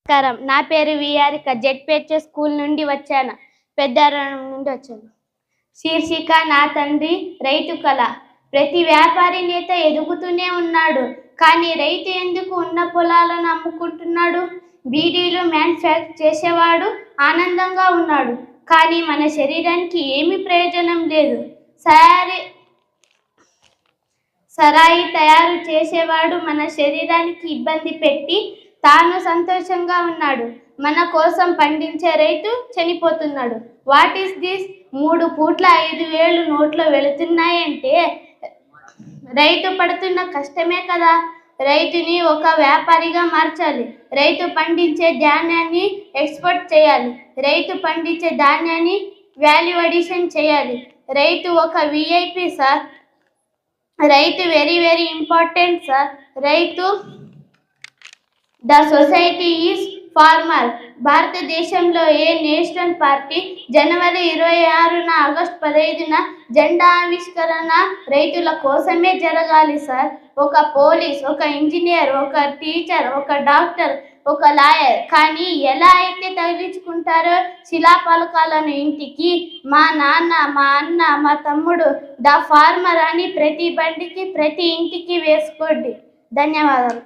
నమస్కారం. నా పేరు విఆరిక. జెడ్పిహెచ్ఎస్ స్కూల్ నుండి వచ్చాను. పెద్దారం నుండి వచ్చాను. శీర్షిక నా తండ్రి రైతు కళ. ప్రతి వ్యాపారి నేత ఎదుగుతూనే ఉన్నాడు, కానీ రైతు ఎందుకు ఉన్న పొలాలను అమ్ముకుంటున్నాడు? బీడీలు మ్యానుఫ్యాక్చర్ చేసేవాడు ఆనందంగా ఉన్నాడు, కానీ మన శరీరానికి ఏమీ ప్రయోజనం లేదు. సరాయి తయారు చేసేవాడు మన శరీరానికి ఇబ్బంది పెట్టి తాను సంతోషంగా ఉన్నాడు. మన కోసం పండించే రైతు చనిపోతున్నాడు. What is this? 3 పూట్ల 5,000 నోట్లో వెళుతున్నాయంటే రైతు పడుతున్న కష్టమే కదా. రైతుని ఒక వ్యాపారిగా మార్చాలి. రైతు పండించే ధాన్యాన్ని ఎక్స్పోర్ట్ చేయాలి. రైతు పండించే ధాన్యాన్ని వాల్యూ అడిషన్ చేయాలి. రైతు ఒక విఐపి సార్. రైతు వెరీ వెరీ ఇంపార్టెంట్ సార్. రైతు ద సొసైటీ ఈజ్ ఫార్మర్. భారతదేశంలో ఏ నేషనల్ పార్టీ జనవరి 26న ఆగస్టు 15న జెండా ఆవిష్కరణ రైతుల కోసమే జరగాలి సార్. ఒక పోలీస్, ఒక ఇంజనీర్, ఒక టీచర్, ఒక డాక్టర్, ఒక లాయర్ కానీ ఎలా అయితే తగిలించుకుంటారో శిలాఫలకాలను ఇంటికి, మా నాన్న, మా అన్న, మా తమ్ముడు ద ఫార్మర్ అని ప్రతి బండికి, ప్రతి ఇంటికి వేసుకోండి. ధన్యవాదాలు.